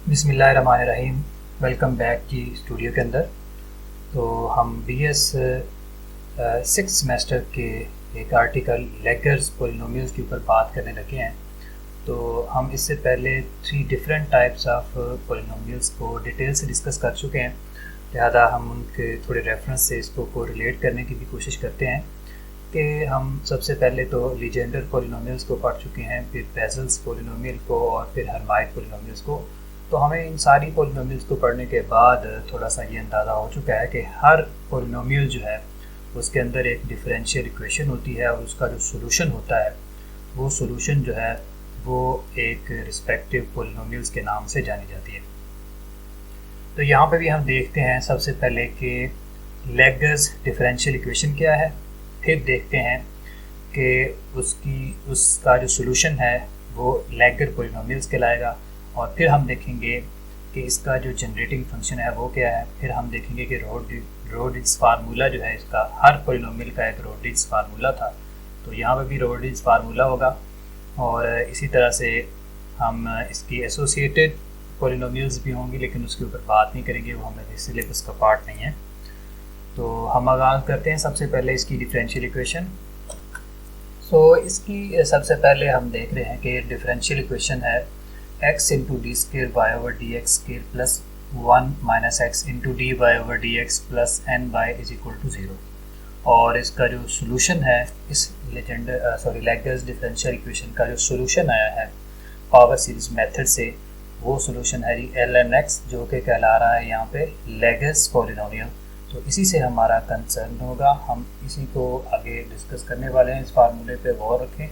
बिस्मिल्लाहिर्रहमानिर्रहीम। Welcome back जी studio के अंदर। तो हम BS सिक्स सेमेस्टर के एक आर्टिकल लेगर्स पोलिनोमियल्स के ऊपर बात करने लगे हैं। तो हम इससे पहले 3 डिफरेंट टाइप्स ऑफ पोलिनोमियल्स को डिटेल से डिस्कस कर चुके हैं, लिहाजा हम उनके थोड़े रेफरेंस से इसको को रिलेट करने की भी कोशिश करते हैं कि हम सबसे पहले तो लीजेंडर पोलिनोमियल्स को पढ़ चुके हैं, फिर बेजल्स पोलिनोमियल को और फिर हर्माइट पोलिनोमियल्स को। तो हमें इन सारी पोलिनोमियल्स को पढ़ने के बाद थोड़ा सा ये अंदाज़ा हो चुका है कि हर पोलिनोमियल जो है उसके अंदर एक डिफरेंशियल इक्वेशन होती है और उसका जो सोल्यूशन होता है वो सोल्यूशन जो है वो एक रिस्पेक्टिव पोलिनोमियल्स के नाम से जानी जाती है। तो यहाँ पे भी हम देखते हैं सबसे पहले कि लेगर्स डिफरेंशियल इक्वेशन क्या है, फिर देखते हैं कि उसका जो सोल्यूशन है वो लेगर पोलिनोमियल्स कहलाएगा, और फिर हम देखेंगे कि इसका जो जनरेटिंग फंक्शन है वो क्या है। फिर हम देखेंगे कि रोडिग्स फार्मूला जो है, इसका हर पोलिनोमियल का एक रोडिग्स फार्मूला था, तो यहाँ पे भी रोडिग्स फार्मूला होगा। और इसी तरह से हम इसकी एसोसिएटेड पोलिनोमियल्स भी होंगी, लेकिन उसके ऊपर बात नहीं करेंगे, वो हमें सिलेबस का पार्ट नहीं है। तो हम आगाज़ करते हैं सबसे पहले इसकी डिफरेंशियल इक्वेशन। इसकी सबसे पहले हम देख रहे हैं कि डिफरेंशियल इक्वेशन है x into d square y over d x square plus 1 minus x into d y over d x plus n y is equal to 0। और इसका जो सोल्यूशन है इस लेगर्स डिफरेंशियल इक्वेशन का जो सोल्यूशन आया है पावर सीरीज मेथड से, वो सोल्यूशन है ln(x) जो कि कहला रहा है यहाँ पे लेगर्स पोलिनोमियल। तो इसी से हमारा कंसर्न होगा, हम इसी को आगे डिस्कस करने वाले हैं। इस फार्मूले पे गौर रखें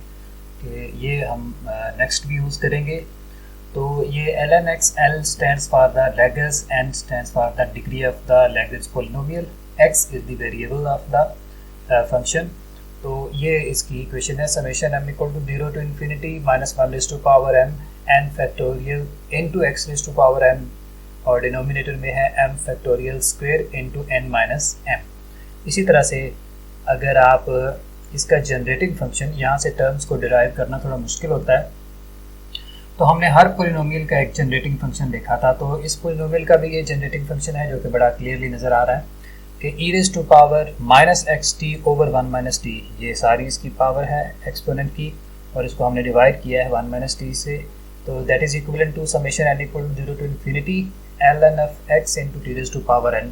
कि ये हम नेक्स्ट भी यूज़ करेंगे। तो ये ln(x), L stands for the Legers, N stands for the degree of the Legers polynomial, x is the variable of the function। तो ये इसकी इक्वेशन है summation m equal to 0 to infinity minus 1 raise to power m n factorial into x raise to power m, और denominator में है m factorial square into n minus m। इसी तरह से अगर आप इसका जनरेटिंग फंक्शन, यहाँ से टर्म्स को डिराइव करना थोड़ा मुश्किल होता है, तो हमने हर पोलिनोमियल का एक जनरेटिंग फंक्शन देखा था। तो इस पोलिनोमियल का भी ये जनरेटिंग फंक्शन है जो कि बड़ा क्लियरली नज़र आ रहा है कि e raise to power minus x t over 1 minus t, ये सारी इसकी पावर है एक्सपोनेंट की, और इसको हमने डिवाइड किया है 1 माइनस टी से। तो that is equivalent to summation n equal to 0 to infinity ln of x into t raise to power n।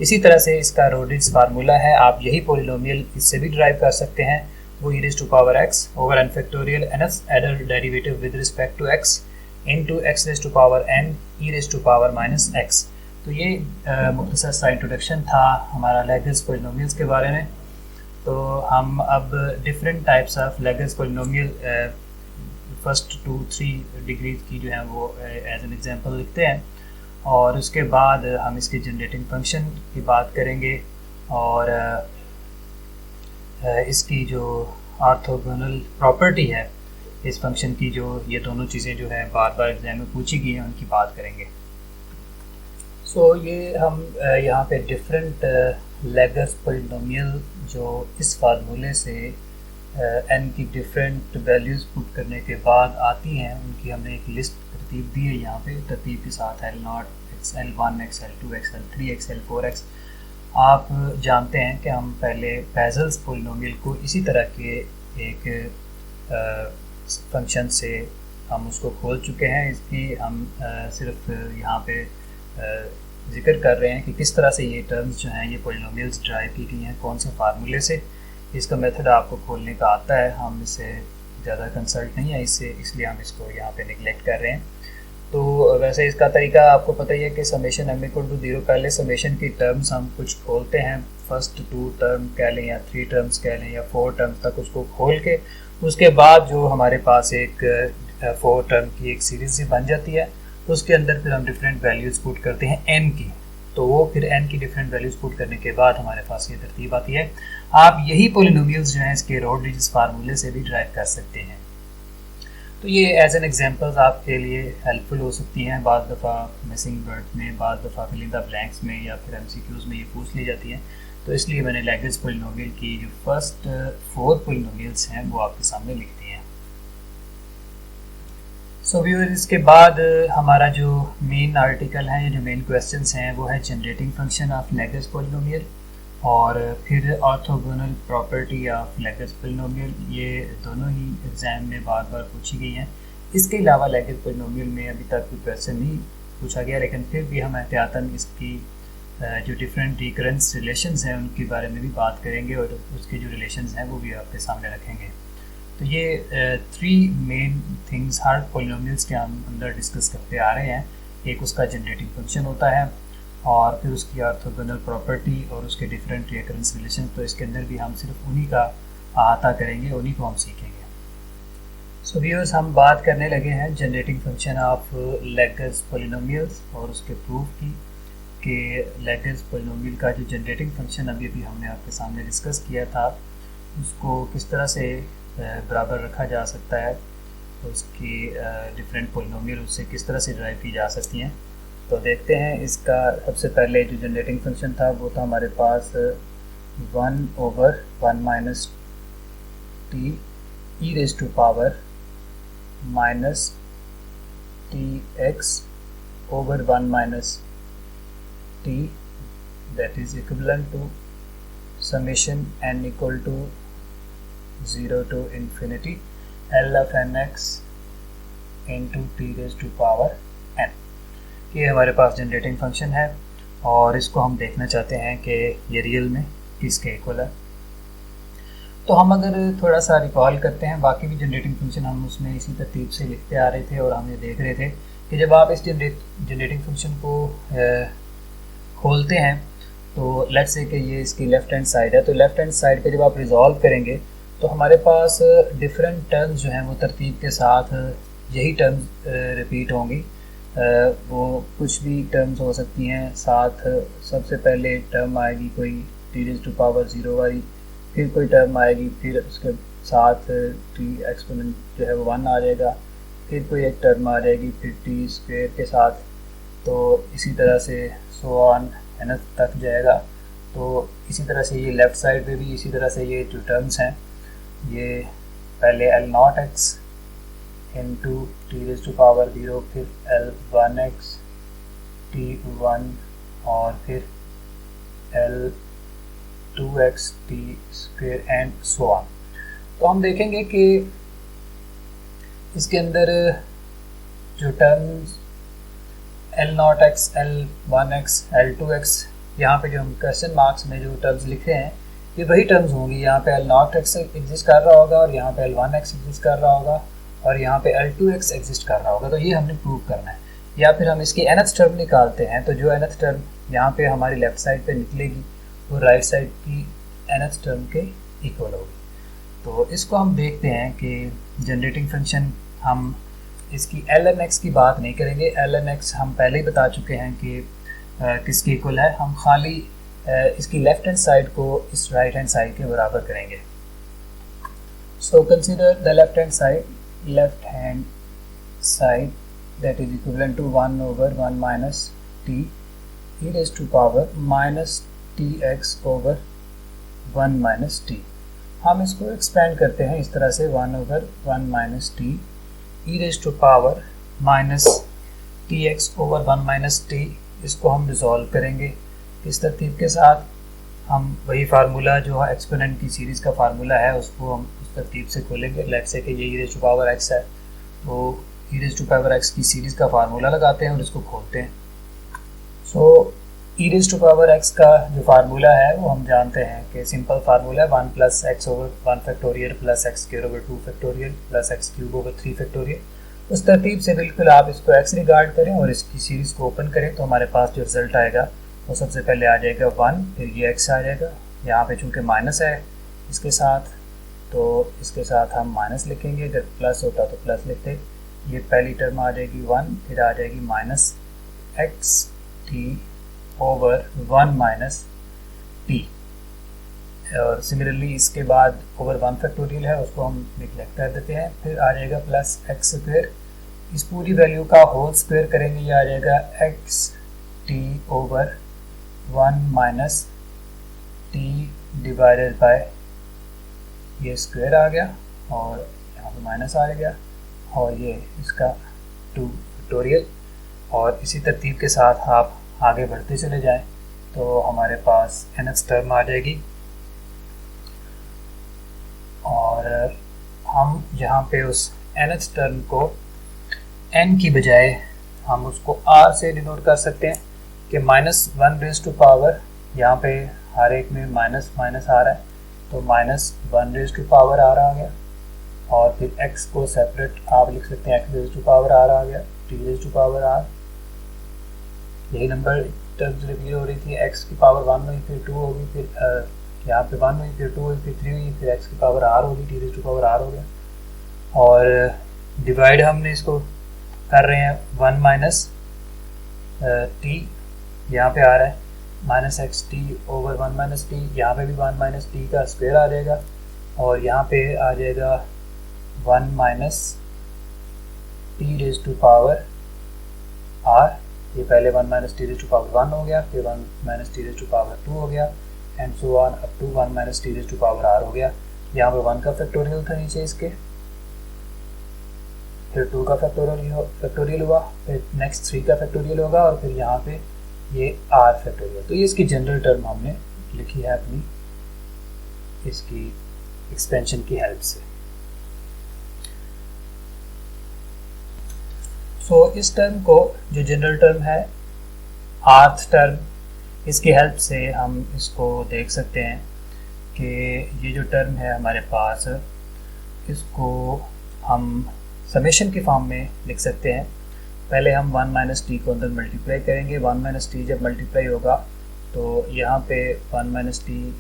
इसी तरह से इसका रोडिग्स फार्मूला है, आप यही पोलिनोमियल इससे भी डिराइव कर सकते हैं, वो e raised to power x over n factorial nth adder derivative with respect to x into x raised to power n e raised to power minus x। तो ये मुख्तसर सा इंट्रोडक्शन था हमारा लेगर्स पोलिनोमियल्स के बारे में। तो हम अब different types of leggers polynomial first 2-3 degree की जो है वो एज एन एग्जांपल लिखते हैं, और उसके बाद हम इसके जनरेटिंग फंक्शन की बात करेंगे, और इसकी जो ऑर्थोगोनल प्रॉपर्टी है इस फंक्शन की, जो ये दोनों चीज़ें जो है बार बार एग्जाम में पूछी गई हैं, उनकी बात करेंगे। ये हम यहाँ पे डिफरेंट लेगर्स पोलिनोमियल जो इस फार्मूले से n की डिफरेंट वैल्यूज़ पुट करने के बाद आती हैं, उनकी हमने एक लिस्ट तरतीब दी है यहाँ पे, तरतीब के साथ L0, XL1, XL2, XL3, XL4X। आप जानते हैं कि हम पहले बेजल्स पोलिनोमियल को इसी तरह के एक फंक्शन से हम उसको खोल चुके हैं। इसकी हम सिर्फ यहाँ पे जिक्र कर रहे हैं कि किस तरह से ये टर्म्स जो हैं ये पोलिनोमियल्स ड्राइव की गई हैं, कौन से फार्मूले से। इसका मेथड आपको खोलने का आता है, हम इससे ज़्यादा कंसल्ट नहीं है इसलिए हम इसको यहाँ पे निगलेक्ट कर रहे हैं। तो वैसे इसका तरीका आपको पता ही है कि समेशन m इक्वल टू 0, पहले समेशन की टर्म्स हम कुछ खोलते हैं, फर्स्ट 2 टर्म कह लें या 3 टर्म्स कह लें या 4 टर्म्स तक उसको खोल के, उसके बाद जो हमारे पास एक 4 टर्म की एक सीरीज सी बन जाती है, उसके अंदर फिर हम डिफरेंट वैल्यूज़ पुट करते हैं n की। तो वो फिर n की डिफरेंट वैल्यूज़ पुट करने के बाद हमारे पास ये तरतीब आती है। आप यही पोलिनोमियल्स जो हैं इसके रोड्रिगेस फार्मूले से भी ड्राइव कर सकते हैं। तो ये एज एन एग्जांपल्स आपके लिए हेल्पफुल हो सकती हैं। बाद दफ़ा मिसिंग वर्ड में, बाद दफ़ा फिल इन द ब्लैंक्स में या फिर MCQs में ये पूछ ली जाती हैं, तो इसलिए मैंने लेगर्स पोलिनोमियल की जो फर्स्ट 4 पोलिनोमियल्स हैं वो आपके सामने लिख दी हैं। सो व्यूअर, इसके बाद हमारा जो मेन आर्टिकल है या जो मेन क्वेश्चंस हैं वो है generating function of Lagrange polynomial और फिर orthogonal property of Lagrange polynomial. ये दोनों ही एग्जाम में बार बार पूछी गई हैं। इसके अलावा लैग्रेंज पॉलिनोमियल में अभी तक कोई क्वेश्चन नहीं पूछा गया, लेकिन फिर भी हम एहतियातन इसकी जो डिफरेंट रिकरेंस रिलेशंस हैं उनके बारे में भी बात करेंगे और उसके जो रिलेशंस हैं वो भी आपके सामने रखेंगे। तो ये थ्री मेन थिंग्स हर पॉलिनोमियल्स के हम अंदर डिस्कस करते आ रहे हैं। एक उसका जनरेटिंग फंक्शन होता है और फिर उसकी ऑर्थोगोनल प्रॉपर्टी और उसके डिफरेंट रिकरेंस रिलेशन। तो इसके अंदर भी हम सिर्फ उन्हीं का अहाता करेंगे, उन्हीं को हम सीखेंगे। सो व्यूअर्स, हम बात करने लगे हैं generating function of Lagrange polynomials और उसके प्रूफ की कि लैग्रेंज पॉलिनोमियल का जो जनरेटिंग फंक्शन अभी हमने आपके सामने डिस्कस किया था उसको किस तरह से बराबर रखा जा सकता है, उसकी डिफरेंट पॉलिनोमियल उससे किस तरह से ड्राइव की जा सकती हैं। तो देखते हैं। इसका सबसे पहले जो जनरेटिंग फंक्शन था वो था हमारे पास 1/1 minus t e raise to power minus t x over 1 minus t, that is equivalent to summation n equal to 0 to infinity L of nx into t raised to power n। ये हमारे पास generating function है और इसको हम देखना चाहते हैं कि ये रियल में किसके इक्वल है। तो हम अगर थोड़ा सा रिकॉल करते हैं, बाकी भी जनरेटिंग फंक्शन हम उसमें इसी तरतीब से लिखते आ रहे थे और हम ये देख रहे थे कि जब आप इस जनरेटिंग फंक्शन को खोलते हैं तो लेट्स से कि ये इसकी लेफ़्ट हैंड साइड है। तो लेफ़्ट हैंड साइड पे जब आप रिजॉल्व करेंगे तो हमारे पास डिफरेंट टर्म्स जो हैं वो तरतीब के साथ यही टर्म्स रिपीट होंगी। वो कुछ भी टर्म्स हो सकती हैं। साथ सबसे पहले टर्म आएगी कोई टी रेज़ टू पावर 0 वाली, फिर कोई टर्म आएगी, फिर उसके साथ टी एक्सपोनेंट जो है वो 1 आ जाएगा, फिर कोई एक टर्म आ जाएगी, फिर टी स्क्वेयर के साथ। तो इसी तरह से सो ऑन एन तक जाएगा। तो इसी तरह से ये लेफ़्ट साइड पे भी इसी तरह से ये जो टर्म्स हैं ये पहले L0x into t raise to power 0, फिर L1x T1 और फिर L2x T square and so on. तो हम देखेंगे कि इसके अंदर जो टर्म्स L0x, L1x, L2x, यहाँ पे जो हम क्वेश्चन मार्क्स में जो टर्म्स लिख रहे हैं ये वही टर्म्स होंगी। यहाँ पे L0x एग्जिस्ट कर रहा होगा और यहाँ पे L1x एग्जिस्ट कर रहा होगा और यहाँ पे L2x एग्जिस्ट कर रहा होगा। तो ये हमने प्रूव करना है। या फिर हम इसकी nth टर्म निकालते हैं तो जो nth टर्म यहाँ पे हमारी लेफ़्ट साइड पे निकलेगी वो राइट साइड की nth टर्म के इक्वल होगी। तो इसको हम देखते हैं कि जनरेटिंग फंक्शन हम इसकी ln(x) की बात नहीं करेंगे। ln(x) हम पहले ही बता चुके हैं कि किसके इक्वल है। हम खाली इसकी लेफ्ट हैंड साइड को इस राइट हैंड साइड के बराबर करेंगे। So consider the left hand side that is equivalent to 1/1 minus t e raise to power minus t x over 1 minus t. हम इसको एक्सपेंड करते हैं इस तरह से 1/1 minus t e raise to power minus t x over 1 minus t. इसको हम resolve करेंगे इस तरतीब के साथ। हम वही फार्मूला जो है एक्सपोनेंट की सीरीज़ का फार्मूला है उसको हम उस तरतीब से खोलेंगे। लेट्स से कि ये e raise to power x है तो e raise to power x की सीरीज़ का फार्मूला लगाते हैं और इसको खोलते हैं। So e raise to power x का जो फार्मूला है वो हम जानते हैं कि सिंपल फार्मूला है 1 plus x over 1 factorial plus x square over 2 factorial plus x cube over 3 factorial. उस तरतीब से बिल्कुल आप इसको एक्स रिगार्ड करें और इसकी सीरीज़ को ओपन करें तो हमारे पास जो रिज़ल्ट आएगा वो सबसे पहले आ जाएगा 1, फिर ये एक्स आ जाएगा। यहाँ पे चूँकि माइनस है इसके साथ तो इसके साथ हम माइनस लिखेंगे, अगर प्लस होता तो प्लस लिखते। ये पहली टर्म आ जाएगी 1, फिर आ जाएगी minus x t over 1 minus T. और सिमिलरली इसके बाद ओवर 1 फैक्टोरियल है उसको हम निगलेक्ट कर देते हैं। फिर आ जाएगा प्लस एक्स स्क्वायर, इस पूरी वैल्यू का होल स्क्वायर करेंगे, ये आ जाएगा x t over 1 minus T divided by ये स्क्वायर आ गया और यहाँ पे माइनस आ गया और ये इसका टू फैक्टोरियल, और इसी तरतीब के साथ आप आगे बढ़ते चले जाएं तो हमारे पास nth टर्म आ जाएगी। और हम यहाँ पे उस nth टर्म को n की बजाय हम उसको r से डिनोट कर सकते हैं कि -1 यहाँ पे हर एक में माइनस माइनस आ रहा है, तो -1 r आ गया। और फिर x को सेपरेट आप लिख सकते हैं x r आ गया, t r, यही नंबर टर्म्स रिपीट हो रही थी। x की पावर 1 हुई, फिर 2 होगी, फिर यहाँ पे 1 हुई, फिर 2 हुई, फिर 3 हुई, फिर x की पावर r होगी, t r हो गया। और डिवाइड हमने इसको कर रहे हैं 1 माइनस t, यहाँ पे आ रहा है -xt ओवर 1 माइनस टी, यहाँ पे भी 1 माइनस टी का स्क्वायर आ जाएगा, और यहाँ पे आ जाएगा 1 minus t raise to power r। ये पहले 1 minus t raise to power 1 हो गया, फिर 1 minus t raise to power 2 हो गया, and so on up to 1 minus t raise to power r हो गया। यहाँ पे 1 का फैक्टोरियल था नीचे इसके, फिर 2 का फैक्टोरियल हुआ, फिर नेक्स्ट 3 का फैक्टोरियल होगा, और फिर यहाँ पे ये r फैक्टोरियल। तो ये इसकी जनरल टर्म हमने लिखी है अपनी इसकी एक्सपेंशन की हेल्प से। सो इस टर्म को जो जनरल टर्म है rth टर्म, इसकी हेल्प से हम इसको देख सकते हैं कि ये जो टर्म है हमारे पास, इसको हम समेशन की फॉर्म में लिख सकते हैं। पहले हम 1 माइनस टी को अंदर मल्टीप्लाई करेंगे। 1 माइनस टी जब मल्टीप्लाई होगा तो यहाँ पे 1 माइनस टी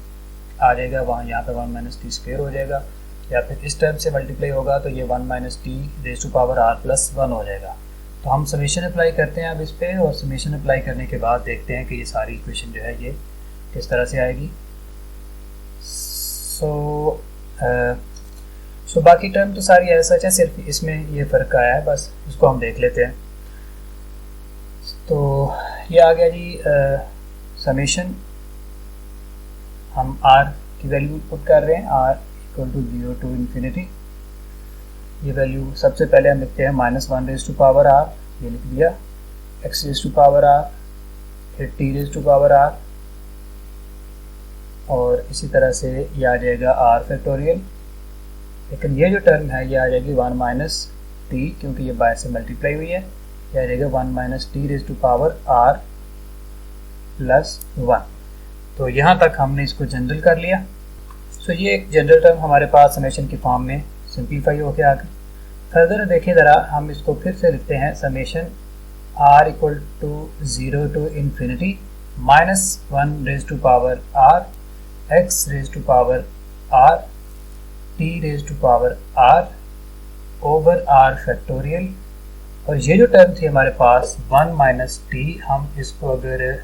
आ जाएगा, वहाँ यहाँ पे 1 माइनस टी स्क्वायर हो जाएगा, या फिर इस टर्म से मल्टीप्लाई होगा तो ये 1 minus t raise to power r plus 1 हो जाएगा। तो हम समेशन अप्लाई करते हैं अब इस पर, और समेशन अप्लाई करने के बाद देखते हैं कि ये सारी इक्वेशन जो है ये किस तरह से आएगी। सो बाकी टर्म तो सारी ऐसा है, सिर्फ इसमें ये फ़र्क आया है, बस इसको हम देख लेते हैं। तो ये आ गया जी समेशन, हम r की वैल्यू पुट कर रहे हैं, r equal to 0 to infinity. ये वैल्यू सबसे पहले हम लिखते हैं -1 रेज टू पावर r, ये लिख दिया, x raise to power r, फिर t raise to power r, और इसी तरह से ये आ जाएगा r फैक्टोरियल। लेकिन ये जो टर्म है ये आ जाएगी 1 माइनस टी, क्योंकि ये बाय से मल्टीप्लाई हुई है, ये आ जाएगा 1 minus t raise to power r plus 1। तो यहाँ तक हमने इसको जनरल कर लिया। सो ये एक जनरल टर्म हमारे पास समेशन की फॉर्म में सिंप्लीफाई होके आ गई। फर्दर देखिए ज़रा, हम इसको फिर से लिखते हैं, summation r equal to 0 to infinity -1 raise to power r, x raise to power r, t raise to power r over r factorial. और ये जो टर्म थी हमारे पास 1 माइनस टी, हम इसको अगर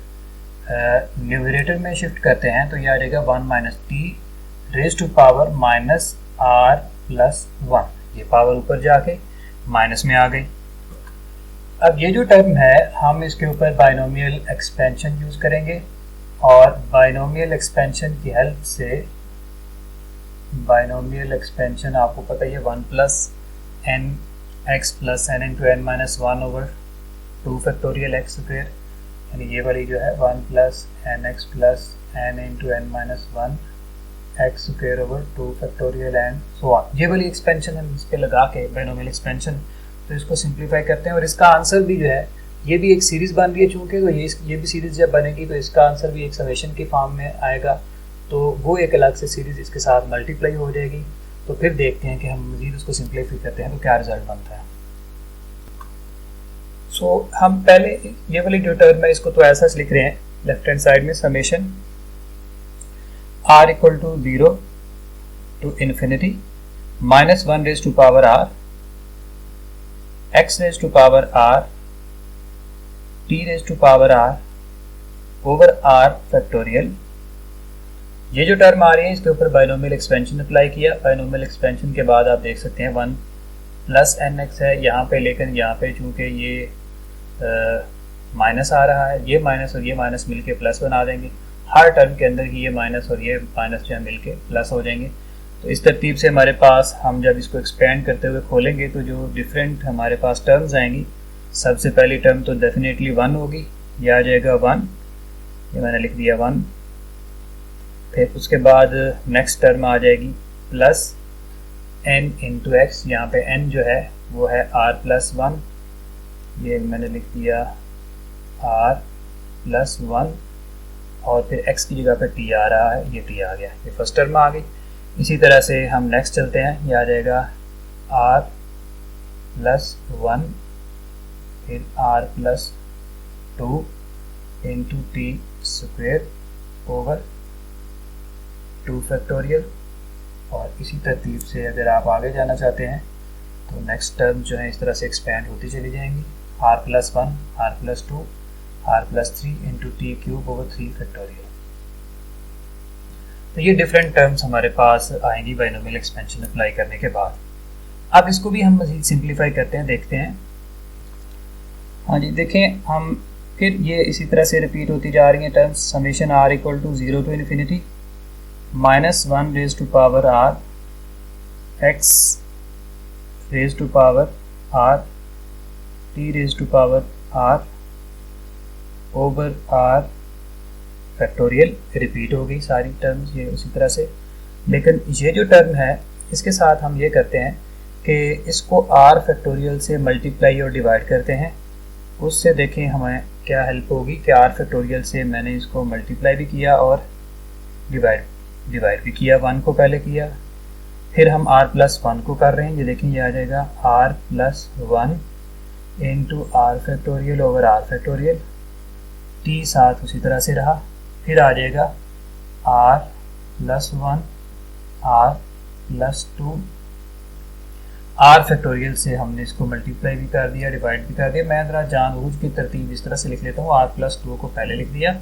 न्यूमरेटर में शिफ्ट करते हैं तो ये आ जाएगा 1 minus t raise to power minus r plus 1। ये पावर ऊपर जाके माइनस में आ गई। अब ये जो टर्म है हम इसके ऊपर बाइनोमियल एक्सपेंशन यूज़ करेंगे, और बाइनोमियल एक्सपेंशन की हेल्प से, बाइनोमियल एक्सपेंशन आपको पता ही है 1 plus n x plus n into n minus 1 over 2 factorial x square, यानी ये वाली जो है 1 plus n x plus n into n minus 1 x square over 2 factorial and so on. ये वाली एक्सपेंशन हम इस पर लगा के बाइनोमियल एक्सपेंशन, तो इसको सिंप्लीफाई करते हैं, और इसका आंसर भी जो है ये भी एक सीरीज़ बन रही है चूँकि, तो ये भी सीरीज़ जब बनेगी तो इसका आंसर भी एक समेशन की फॉर्म में आएगा, तो वो एक अलग से सीरीज़ इसके साथ मल्टीप्लाई हो जाएगी। तो फिर देखते हैं कि हम मज़ीद उसको सिंप्लीफाई करते हैं तो क्या रिजल्ट बनता है। सो हम पहले ये वाली जो टर्म है इसको तो ऐसा लिख रहे हैं लेफ्ट हैंड साइड में, summation r equal to 0 to infinity -1 raise to power r, x raise to power r, t raise to power r over r factorial. ये जो टर्म आ रही है इसके ऊपर बाइनोमियल एक्सपेंशन अप्लाई किया। बाइनोमियल एक्सपेंशन के बाद आप देख सकते हैं 1 प्लस एन एक्स है यहाँ पे, लेकिन यहाँ पे चूँकि ये माइनस आ रहा है, ये माइनस और ये माइनस मिलके प्लस बना देंगे। हर टर्म के अंदर ही ये माइनस और ये माइनस जो है मिलके प्लस हो जाएंगे। तो इस तरतीब से हमारे पास, हम जब इसको एक्सपेंड करते हुए खोलेंगे तो जो डिफरेंट हमारे पास टर्म्स आएंगी सबसे पहली टर्म तो डेफिनेटली 1 होगी, ये आ जाएगा 1, ये मैंने लिख दिया 1। फिर उसके बाद नेक्स्ट टर्म आ जाएगी प्लस n इंटू एक्स, यहाँ पे n जो है वो है r प्लस 1, ये मैंने लिख दिया r प्लस 1, और फिर x की जगह पे t आ रहा है, ये t आ गया, ये फर्स्ट टर्म आ गई। इसी तरह से हम नेक्स्ट चलते हैं, ये आ जाएगा r प्लस 1 फिर r plus 2 into T square over 2 factorial. और इसी तरतीब से अगर आप आगे जाना चाहते हैं तो नेक्स्ट टर्म जो है इस तरह से एक्सपेंड होती चली जाएंगी, r plus 1, r plus 2, r plus 3 into T cube over 3 factorial. तो ये डिफरेंट टर्म्स हमारे पास आएंगी बाइनोमियल एक्सपेंशन अप्लाई करने के बाद। अब इसको भी हम मज़ीद सिंप्लीफाई करते हैं, देखते हैं। हाँ जी, देखें हम फिर ये इसी तरह से रिपीट होती जा रही हैं terms. Summation r equal to 0 to infinity minus 1 raise to power r x raise to power r t raise to power r over r factorial. Repeat हो गई सारी टर्म्स ये उसी तरह से, लेकिन ये जो टर्म है इसके साथ हम ये करते हैं कि इसको r फैक्टोरियल से मल्टीप्लाई और डिवाइड करते हैं। उससे देखें हमें क्या हेल्प होगी कि r फैक्टोरियल से मैंने इसको मल्टीप्लाई भी किया और डिवाइड भी किया, 1 को पहले किया, फिर हम r प्लस 1 को कर रहे हैं। ये देखें ये आ जाएगा r plus 1 into r factorial over r factorial, t साथ उसी तरह से रहा। फिर आ जाएगा r plus 1 r plus 2, r factorial से हमने इसको मल्टीप्लाई भी कर दिया, डिवाइड भी कर दिया। मैं ज़रा जानबूझ की तरतीब इस तरह से लिख लेता हूँ, r प्लस 2 को पहले लिख दिया,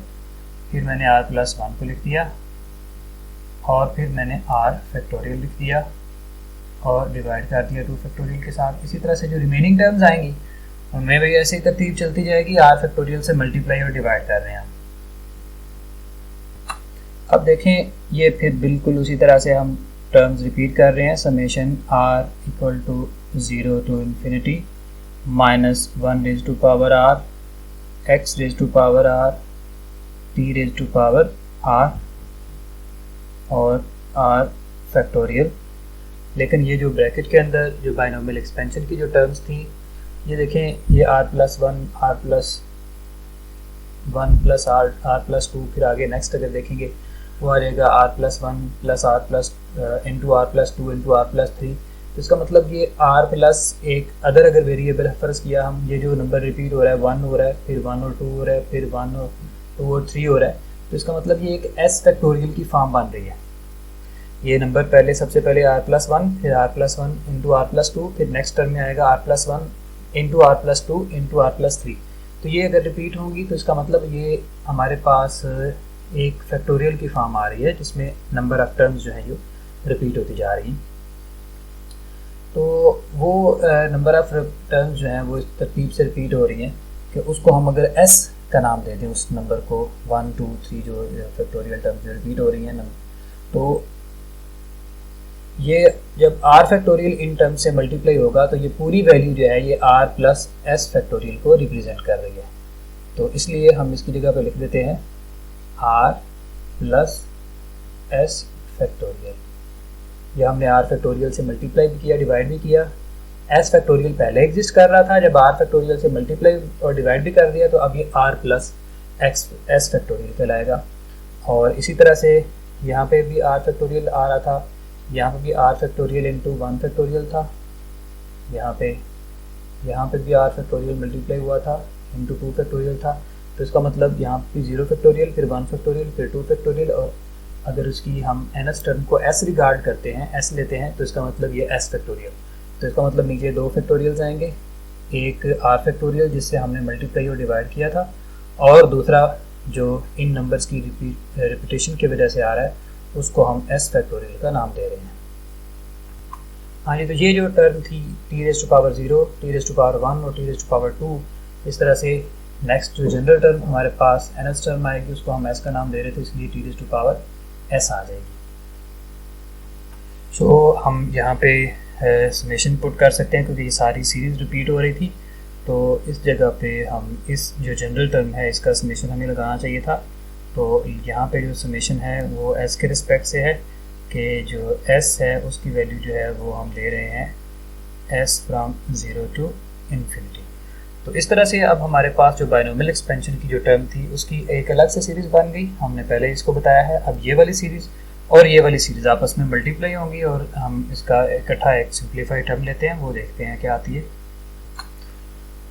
फिर मैंने r प्लस 1 को लिख दिया, और फिर मैंने r फैक्टोरियल लिख दिया और डिवाइड कर दिया 2 फैक्टोरियल के साथ। इसी तरह से जो रिमेनिंग टर्म्स आएंगी उनमें भी ऐसे ही तरतीब चलती जाएगी, r फैक्टोरियल से मल्टीप्लाई और डिवाइड कर रहे हैं। अब देखें ये फिर बिल्कुल उसी तरह से हम टर्म्स रिपीट कर रहे हैं। Summation r equal to 0 to infinity minus 1 raise to power r x raise to power r t raise to power r और r फैक्टोरियल। लेकिन ये जो ब्रैकेट के अंदर जो बाइनोमियल एक्सपेंशन की जो टर्म्स थी, ये देखें ये r plus 1 r plus 1 plus r plus 2, फिर आगे नेक्स्ट अगर देखेंगे वो आ जाएगा r plus 1 plus r plus into r plus 2 into r plus 3। तो इसका मतलब ये r प्लस एक अगर वेरिएबल फ़र्ज़ किया हम, ये जो नंबर रिपीट हो रहा है 1 हो रहा है, फिर 1 और 2 हो रहा है, फिर 1 और 2 और 3 हो रहा है, तो इसका मतलब ये एक s फैक्टोरियल की फॉर्म बन रही है। ये नंबर पहले सबसे पहले r प्लस 1, फिर r plus 1 into r plus 2, फिर नेक्स्ट टर्म में आएगा r plus 1 into r plus 2 into r plus 3। तो ये अगर रिपीट होंगी तो इसका मतलब ये हमारे पास एक फैक्टोरियल की फॉर्म आ रही है जिसमें नंबर ऑफ टर्म्स जो है जो रिपीट होती जा रही हैं। तो वो नंबर ऑफ टर्म्स जो हैं वो इस तरतीब से रिपीट हो रही हैं कि उसको हम अगर s का नाम दे दें उस नंबर को, 1 2 3 जो फैक्टोरियल टर्म्स जो रिपीट हो रही हैं, तो ये जब r फैक्टोरियल इन टर्म्स से मल्टीप्लाई होगा तो ये पूरी वैल्यू जो है ये r प्लस s फैक्टोरियल को रिप्रेजेंट कर रही है। तो इसलिए हम इसकी जगह पे लिख देते हैं r प्लस s फैक्टोरियल। यह हमने r फैक्टोरियल से मल्टीप्लाई भी किया, डिवाइड भी किया। s फैक्टोरियल पहले एग्जिस्ट कर रहा था, जब r फैक्टोरियल से मल्टीप्लाई और डिवाइड भी कर दिया तो अब ये r प्लस s फैक्टोरियल कहलाएगा। और इसी तरह से यहाँ पे भी r फैक्टोरियल आ रहा था, यहाँ पे भी r फैक्टोरियल इंटू 1 फैक्टोरियल था, यहाँ पे भी r फैक्टोरियल मल्टीप्लाई हुआ था इंटू 2 फैक्टोरियल था। तो इसका मतलब यहाँ पे 0 फैक्टोरियल, फिर 1 फैक्टोरियल, फिर 2 फैक्टोरियल, और अगर उसकी हम nth टर्म को s रिगार्ड करते हैं, s लेते हैं, तो इसका मतलब ये s फैक्टोरियल। तो इसका मतलब नीचे 2 फैक्टोरियल्स आएंगे, एक r फैक्टोरियल जिससे हमने मल्टीप्लाई और डिवाइड किया था, और दूसरा जो इन नंबर्स की रिपीटेशन की वजह से आ रहा है उसको हम s फैक्टोरियल का नाम दे रहे हैं। हाँ जी, तो ये जो टर्म थी t raise to power 0, t raise to power 1 और t रेज़ टू पावर 2, इस तरह से नेक्स्ट जो जनरल टर्म हमारे पास nth टर्म आएगी उसको हम s का नाम दे रहे थे, इसलिए t raise to power s आ जाएगी। सो हम यहाँ पे समेशन पुट कर सकते हैं क्योंकि ये सारी सीरीज़ रिपीट हो रही थी। तो इस जगह पे हम इस जो जनरल टर्म है इसका समेशन हमें लगाना चाहिए था। तो यहाँ पे जो समेशन है वो एस के रिस्पेक्ट से है कि जो एस है उसकी वैल्यू जो है वो हम ले रहे हैं एस फ्रॉम 0 टू इन्फिनिटी। तो इस तरह से अब हमारे पास जो बायनोमियल एक्सपेंशन की जो टर्म थी उसकी एक अलग से सीरीज़ बन गई, हमने पहले इसको बताया है। अब ये वाली सीरीज़ और ये वाली सीरीज़ आपस में मल्टीप्लाई होंगी और हम इसका इकट्ठा एक सिंप्लीफाइड टर्म लेते हैं, वो देखते हैं क्या आती है।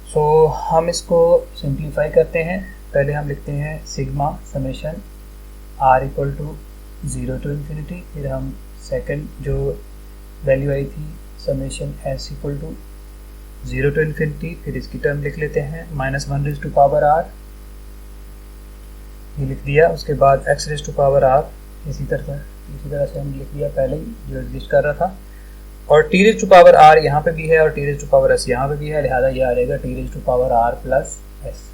सो हम इसको सिंप्लीफाई करते हैं। पहले हम लिखते हैं sigma summation r equal to 0 to infinity, फिर हम सेकंड जो वैल्यू आई थी summation s equal to 0 to infinity, फिर इसकी टर्म लिख लेते हैं -1 रेज़ टू पावर आर, ये लिख दिया। उसके बाद x raise to power r इसी तरह से हमने लिख दिया पहले ही जो एग्जिस्ट कर रहा था। और t raise to power r यहाँ पे भी है और t raise to power s यहाँ पे भी है, लिहाजा ये आ जाएगा t raise to power r plus s।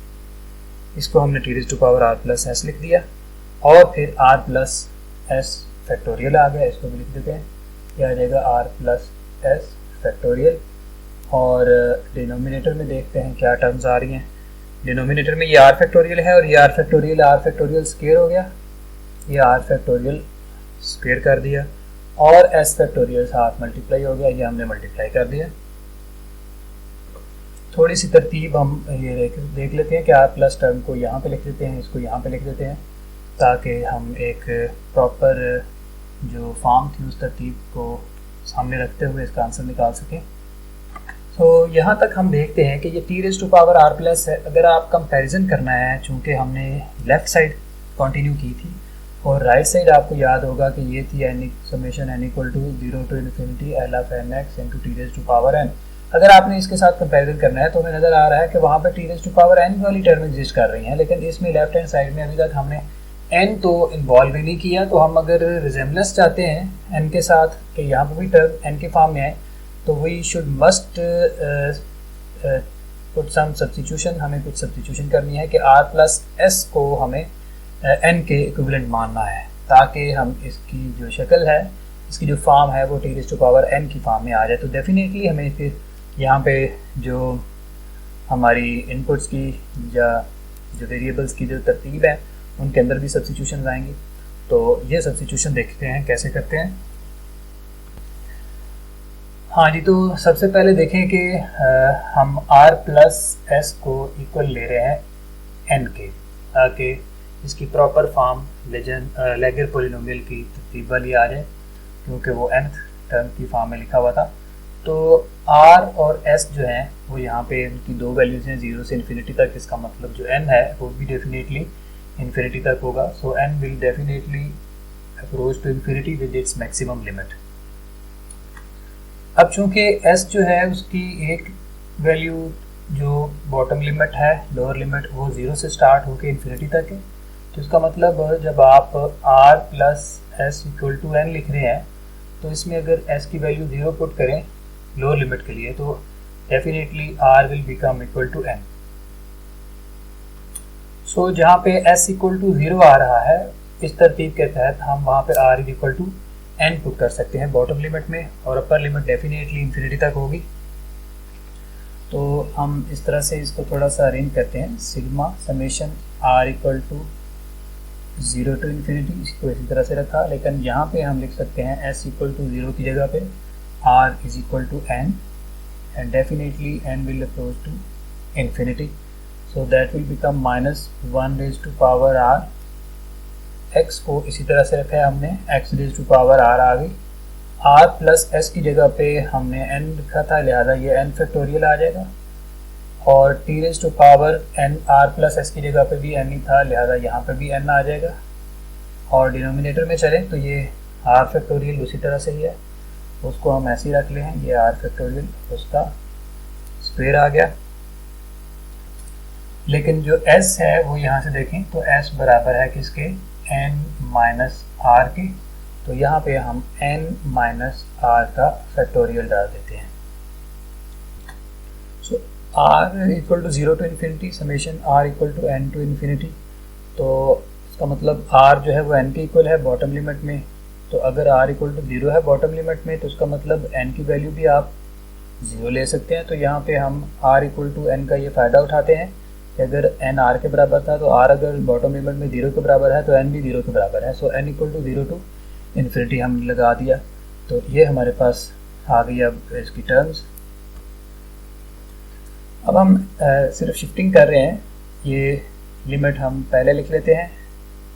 इसको हमने t raise to power r plus s लिख दिया और फिर r प्लस s फैक्टोरियल आ गया, इसको भी लिख देते हैं, ये आ जाएगा r प्लस s फैक्टोरियल। और डिनोमिनेटर में देखते हैं क्या टर्म्स आ रही हैं। डिनोमिनेटर में ये r फैक्टोरियल है और ये r फैक्टोरियल स्क्वायर हो गया, ये r फैक्टोरियल स्क्वायर कर दिया और s फैक्टोरियल साथ मल्टीप्लाई हो गया, ये हमने मल्टीप्लाई कर दिया। थोड़ी सी तरतीब हम ये देख लेते हैं कि r प्लस टर्म को यहाँ पे लिख देते हैं, इसको यहाँ पे लिख देते हैं ताकि हम एक प्रॉपर जो फॉर्म थी उस तरतीब को सामने रखते हुए इसका आंसर निकाल सकें। तो यहाँ तक हम देखते हैं कि ये t raise to power r plus है। अगर आप कंपैरिजन करना है, चूँकि हमने लेफ़्ट साइड कंटिन्यू की थी और राइट साइड आपको याद होगा कि ये थी summation n equal to 0 to infinity l of n x into t raise to power n। अगर आपने इसके साथ कंपैरिजन करना है तो हमें नज़र आ रहा है कि वहाँ पर t raise to power n वाली टर्म एग्जिस्ट कर रही हैं, लेकिन इसमें लेफ्ट हैंड साइड में अभी तक हमने n तो इन्वॉल्व ही नहीं किया। तो हम अगर रिजेम्बलेंस चाहते हैं n के साथ कि यहाँ पर भी टर्म n के फॉर्म में आए तो we should must put some substitution, हमें कुछ सब्स्टिट्यूशन करनी है कि r प्लस s को हमें n के इक्विवेलेंट मानना है ताकि हम इसकी जो शक्ल है, इसकी जो फॉर्म है वो t raise to power n की फॉर्म में आ जाए। तो डेफिनेटली हमें फिर यहाँ पे जो हमारी इनपुट्स की या जो वेरिएबल्स की जो तरतीब है उनके अंदर भी सब्स्टिट्यूशन आएंगी। तो ये सब्स्टिट्यूशन देखते हैं कैसे करते हैं। हाँ जी, तो सबसे पहले देखें कि हम r प्लस s को इक्वल ले रहे हैं n के, ताकि इसकी प्रॉपर फॉर्म लेगर पोलिनोमियल की तरतीब वाली आ जाए, क्योंकि वो nth टर्म की फॉर्म में लिखा हुआ था। तो r और s जो हैं वो यहाँ पे उनकी दो वैल्यूज़ हैं 0 से इन्फिनिटी तक, इसका मतलब जो n है वो भी डेफिनेटली इन्फिनिटी तक होगा। So n will definitely approach to infinity with its maximum limit. अब चूंकि s जो है उसकी एक वैल्यू जो बॉटम लिमिट है, लोअर लिमिट, वो 0 से स्टार्ट होकर इन्फिनिटी तक है, तो इसका मतलब जब आप r plus s equal to n लिख रहे हैं तो इसमें अगर s की वैल्यू 0 पुट करें लोअर लिमिट के लिए तो definitely r will become equal to n। So जहाँ पे s इक्वल टू 0 आ रहा है, इस तरतीब के तहत हम वहाँ पे r equal to n put कर सकते हैं बॉटम लिमिट में, और अपर लिमिट डेफिनेटली इन्फिनिटी तक होगी। तो हम इस तरह से इसको थोड़ा सा अरेंज करते हैं। Sigma summation r equal to 0 to infinity, इसको इसी तरह से रखा, लेकिन यहाँ पे हम लिख सकते हैं s इक्वल टू 0 की जगह पे r is equal to n and definitely n will approach to infinity, so that will become -1 raise to power r। x को इसी तरह से रखा है हमने, x raise to power r आ गई। r प्लस s की जगह पे हमने n लिखा था, लिहाजा ये n फैक्टोरियल आ जाएगा, और t raise to power n r plus s की जगह पे भी n ही था, लिहाजा यहाँ पे भी n आ जाएगा। और डिनोमिनेटर में चलें तो ये r फैक्टोरियल उसी तरह से ही है, उसको हम ऐसे ही रख ले हैं, ये r फैक्टोरियल उसका स्क्वायर आ गया। लेकिन जो s है वो यहाँ से देखें तो s बराबर है किसके, n माइनस r के, तो यहाँ पे हम n माइनस r का फैक्टोरियल डाल देते हैं। So r equal to 0 to infinity summation r equal to n to infinity, तो इसका मतलब r जो है वो n के इक्वल है बॉटम लिमिट में। तो अगर r इक्वल टू 0 है बॉटम लिमिट में तो उसका मतलब n की वैल्यू भी आप 0 ले सकते हैं। तो यहाँ पे हम r इक्वल टू n का ये फ़ायदा उठाते हैं कि अगर n r के बराबर था तो r अगर बॉटम लिमिट में 0 के बराबर है तो n भी 0 के बराबर है। So n equal to 0 to infinity हमने लगा दिया। तो ये हमारे पास आ गई अब इसकी टर्म्स। अब हम सिर्फ शिफ्टिंग कर रहे हैं। ये लिमिट हम पहले लिख लेते हैं,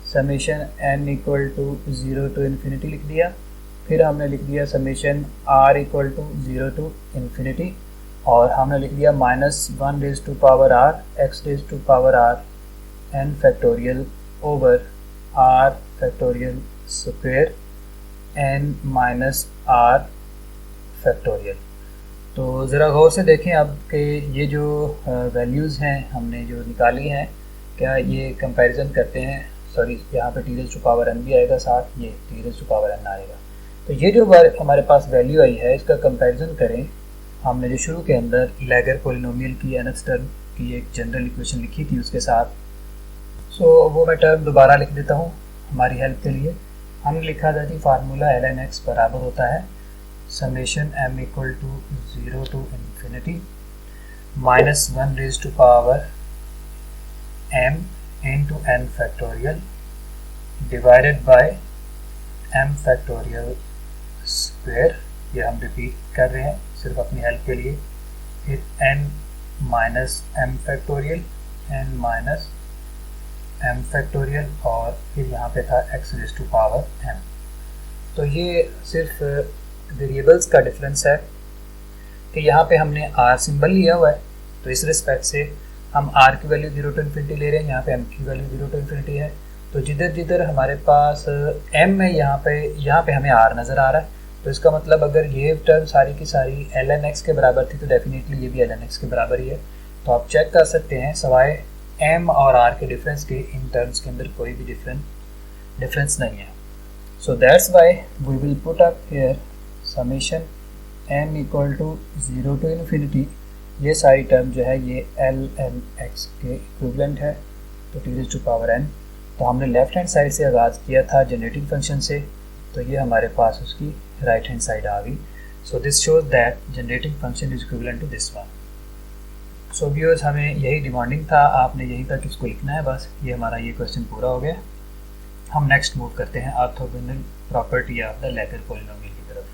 summation n equal to 0 to infinity लिख दिया। फिर हमने लिख दिया summation r equal to 0 to infinity, और हमने लिख दिया -1 raise to power r x raise to power r n factorial over r factorial square n minus r factorial. तो ज़रा गौर से देखें अब कि ये जो वैल्यूज़ हैं हमने जो निकाली हैं, क्या ये कंपैरिजन करते हैं। सॉरी, यहाँ पे t raise to power n भी आएगा, साथ ये t raise to power n आएगा। तो ये जो हमारे पास वैल्यू आई है इसका कंपैरिजन करें। हमने जो शुरू के अंदर लैगर पॉलिनोमियल की nth टर्म की एक जनरल इक्वेशन लिखी थी उसके साथ, सो वो मैं टर्म दोबारा लिख देता हूँ हमारी हेल्प के लिए। हमने लिखा था जी फार्मूला ln x बराबर होता है summation m equal to 0 to infinity -1 raise to power m into n factorial divided by m factorial square. ये हम रिपीट कर रहे हैं सिर्फ अपनी हेल्प के लिए। फिर n minus m factorial, n minus m factorial, और फिर यहाँ पे था x raise to power m। तो ये सिर्फ वेरिएबल्स का डिफरेंस है कि यहाँ पे हमने r सिंबल लिया हुआ है, तो इस रिस्पेक्ट से हम r की वैल्यू 0 टू इन्फिनिटी ले रहे हैं, यहाँ पे m की वैल्यू 0 टू इन्फिनिटी है। तो जिधर जिधर हमारे पास m है यहाँ पे हमें r नज़र आ रहा है। तो इसका मतलब अगर ये टर्म सारी की सारी ln x के बराबर थी तो डेफिनेटली ये भी ln x के बराबर ही है। तो आप चेक कर सकते हैं सवाए m और r के डिफरेंस के इन टर्म्स के अंदर कोई भी डिफरेंस नहीं है। So that's why we will put up here summation m equal to 0 to infinity. ये सारी टर्म जो है ये ln x के इक्विवेलेंट है, तो t raise to power n। तो हमने लेफ्ट हैंड साइड से आगाज़ किया था जनरेटिंग फंक्शन से, तो ये हमारे पास उसकी राइट हैंड साइड आ गई। So this shows that generating function is equivalent to this one. So viewers, हमें यही डिमांडिंग था, आपने यहीं तक इसको लिखना है बस। ये हमारा ये क्वेश्चन पूरा हो गया। हम नेक्स्ट मूव करते हैं orthogonal property of the Laguerre polynomial की तरफ।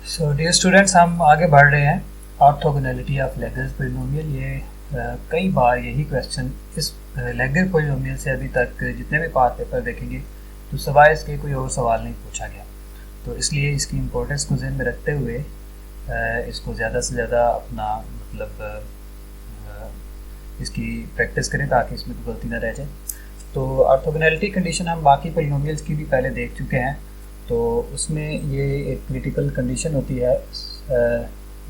सो डियर स्टूडेंट्स, हम आगे बढ़ रहे हैं ऑर्थोगोनैलिटी ऑफ लैगर पॉलिनोमियल। ये कई बार यही क्वेश्चन इस लैगर पॉलिनोमियल से अभी तक जितने भी पार्ट पेपर देखेंगे तो सवाए इसके कोई और सवाल नहीं पूछा गया। तो इसलिए इसकी इम्पोर्टेंस को ध्यान में रखते हुए इसको ज़्यादा से ज़्यादा अपना मतलब इसकी प्रैक्टिस करें ताकि इसमें कोई गलती ना रह जाए। तो ऑर्थोगोनैलिटी कंडीशन हम बाकी पॉलिनोमियल्स की भी पहले देख चुके हैं। तो उसमें ये एक क्रिटिकल कंडीशन होती है।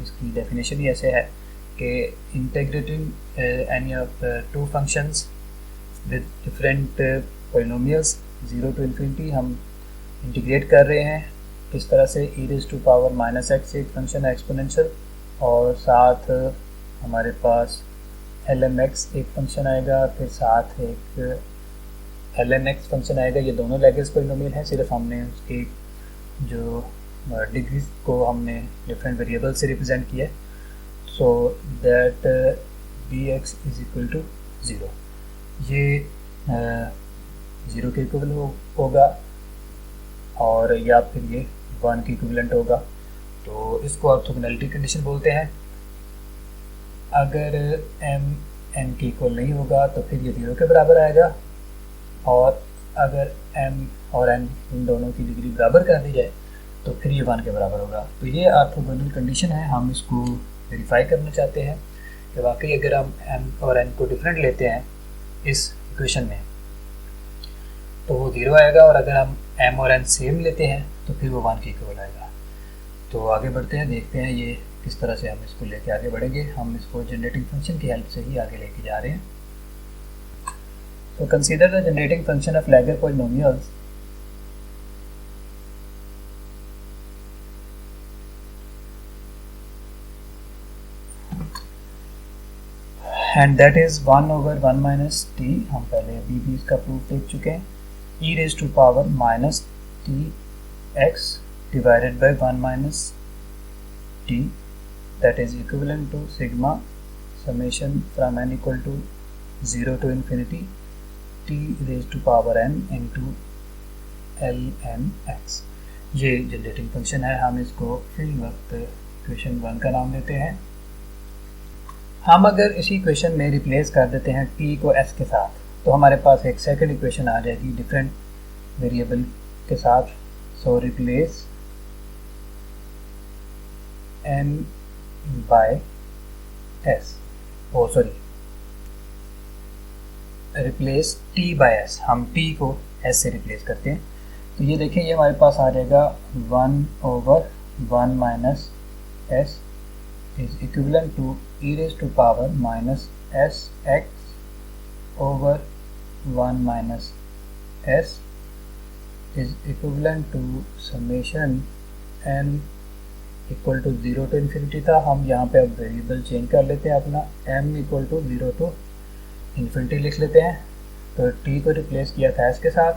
इसकी डेफिनेशन ही ऐसे है कि integrating any of two functions with different polynomials 0 to infinity, हम इंटीग्रेट कर रहे हैं किस तरह से e raise to power minus x एक फंक्शन है एक्सपोनेंशियल, और साथ हमारे पास lmx एक फंक्शन आएगा, फिर साथ एक lnx फंक्शन आएगा। ये दोनों लैगर्स पॉलिनोमियल हैं, सिर्फ हमने उसकी जो डिग्री को हमने डिफरेंट वेरिएबल से रिप्रेजेंट किया। So that dx is equal to 0, ये 0 के इक्वल होगा और या फिर ये 1 के इक्विवेलेंट होगा। तो इसको ऑर्थोगोनैलिटी कंडीशन बोलते हैं। अगर m n के इक्वल नहीं होगा तो फिर ये 0 के बराबर आएगा, और अगर m और n इन दोनों की डिग्री बराबर कर दी जाए तो फिर ये 1 के बराबर होगा। तो ये ऑर्थोगोनल कंडीशन है। हम इसको वेरीफाई करना चाहते हैं कि वाकई अगर हम m और n को डिफरेंट लेते हैं इस इक्वेशन में तो वो 0 आएगा, और अगर हम m और n सेम लेते हैं तो फिर वो 1 के इक्वल आएगा। तो आगे बढ़ते हैं, देखते हैं ये किस तरह से हम इसको लेके आगे बढ़ेंगे। हम इसको जनरेटिंग फंक्शन की हेल्प से ही आगे लेके जा रहे हैं। तो consider the generating function of Laguerre polynomials. And that is 1 over 1 minus t. हम पहले अभी भी इसका प्रूफ देख चुके हैं। e raise to power minus t x divided by 1 minus t that is equivalent to sigma summation from n equal to 0 to infinity t raised to power n into ln x। ये generating function है, हम इसको fill वक्त equation 1 का नाम देते हैं। हम अगर इसी इक्वेशन में रिप्लेस कर देते हैं t को s के साथ, तो हमारे पास एक सेकंड इक्वेशन आ जाएगी डिफरेंट वेरिएबल के साथ। So replace n by s, oh sorry replace t by s, हम t को s से रिप्लेस करते हैं। तो ये देखें, ये हमारे पास आ जाएगा 1/1 minus s is equivalent to e raised to power minus sx over 1 minus s is equivalent to summation n equal to 0 to infinity था। हम यहाँ पे अब वेरिएबल चेंज कर लेते हैं, अपना m equal to 0 to infinity लिख लेते हैं। तो t को रिप्लेस किया था s के साथ,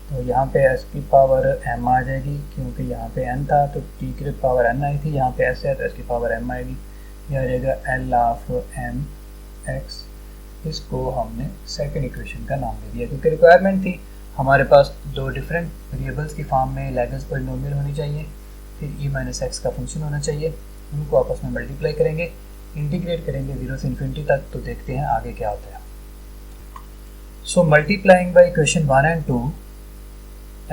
तो यहाँ पे s की पावर m आ जाएगी, क्योंकि यहाँ पे n था तो t की पावर n आई थी, यहाँ पे s है तो s की पावर m आएगी। यह आ जाएगा l ऑफ m x। इसको हमने सेकंड इक्वेशन का नाम दे दिया, क्योंकि रिक्वायरमेंट थी हमारे पास दो डिफरेंट वेरिएबल्स की फॉर्म में लैग्रेंज पॉलिनोमियल होनी चाहिए, फिर e माइनस एक्स का फंक्शन होना चाहिए। उनको आपस में मल्टीप्लाई करेंगे, इंटीग्रेट करेंगे 0 से इन्फिनिटी तक, तो देखते हैं आगे क्या होता है। सो multiplying by equation 1 and 2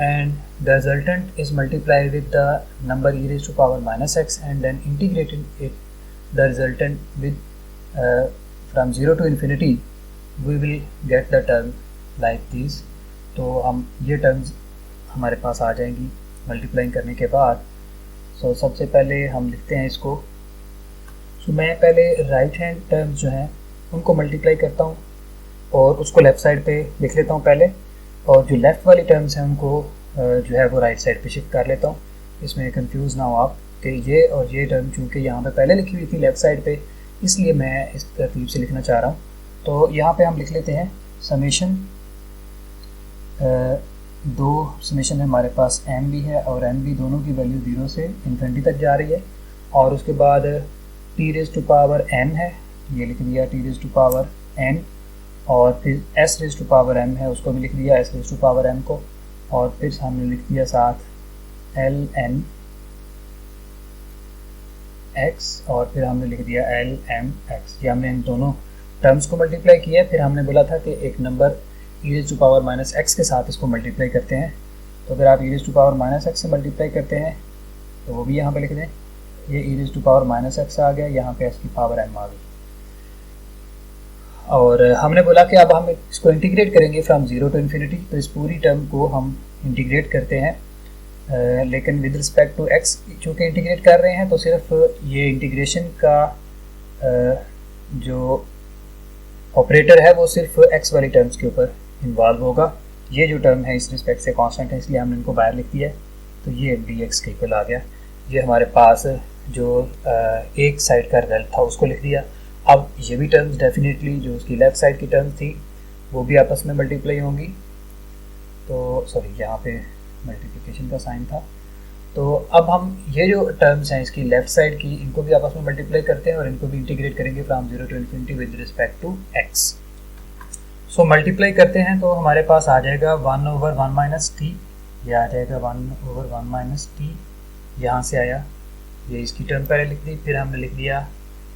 and the resultant is multiplied with the number e raised to power minus x and then integrating it the resultant with from 0 to infinity, we will get the term like this। तो हम ये terms हमारे पास आ जाएंगी multiplying करने के बाद। सो सबसे पहले हम लिखते हैं इसको। सो मैं पहले राइट हैंड टर्म्स जो हैं उनको मल्टीप्लाई करता हूँ और उसको लेफ़्ट साइड पे लिख लेता हूँ पहले, और जो लेफ़्ट वाली टर्म्स हैं उनको जो है वो राइट साइड पे शिफ्ट कर लेता हूँ। इसमें कंफ्यूज ना हो आप कि ये और ये टर्म चूँकि यहाँ पे पहले लिखी हुई थी लेफ़्ट साइड पे, इसलिए मैं इस तरतीब से लिखना चाह रहा हूँ। तो यहाँ पे हम लिख लेते हैं समेशन, दो समेशन है हमारे पास, m भी है और n भी, दोनों की वैल्यू 0 से इन्फिनिटी तक जा रही है। और उसके बाद t raise to power n है, ये लिख दिया t raise to power n, और फिर s raise to power m है, उसको भी लिख दिया s raise to power m को, और फिर हमने लिख दिया साथ ln x, और फिर हमने लिख दिया lm x। ये हमने इन दोनों टर्म्स को मल्टीप्लाई किया। फिर हमने बोला था कि एक number e raise to power minus x के साथ इसको मल्टीप्लाई करते हैं। तो अगर आप e raise to power minus x से मल्टीप्लाई करते हैं तो वो भी यहाँ पे लिख दें, ये e raise to power minus x आ गया, यहाँ पे s की पावर m आ गई। और हमने बोला कि अब हम इसको इंटीग्रेट करेंगे फ्रॉम 0 टू इन्फिनिटी, तो इस पूरी टर्म को हम इंटीग्रेट करते हैं, लेकिन विद रिस्पेक्ट टू x चूँकि इंटीग्रेट कर रहे हैं तो सिर्फ ये इंटीग्रेशन का जो ऑपरेटर है वो सिर्फ x वाली टर्म्स के ऊपर इन्वॉल्व होगा। ये जो टर्म है इस रिस्पेक्ट से कांस्टेंट है, इसलिए हमने इनको बाहर लिख दिया है, तो ये dx के इक्वल आ गया। ये हमारे पास जो एक साइड का रिजल्ट था उसको लिख दिया। अब ये भी टर्म्स डेफिनेटली जो उसकी लेफ़्ट साइड की टर्म्स थी वो भी आपस में मल्टीप्लाई होंगी। तो सॉरी, यहाँ पे मल्टीप्लिकेशन का साइन था। तो अब हम ये जो टर्म्स हैं इसकी लेफ़्ट साइड की, इनको भी आपस में मल्टीप्लाई करते हैं और इनको भी इंटीग्रेट करेंगे from 0 to infinity with respect to x। So multiply करते हैं तो हमारे पास आ जाएगा 1/1 माइनस t, यह आ जाएगा 1/1 माइनस t, यहाँ से आया, ये इसकी टर्म पहले लिख दी, फिर हमने लिख दिया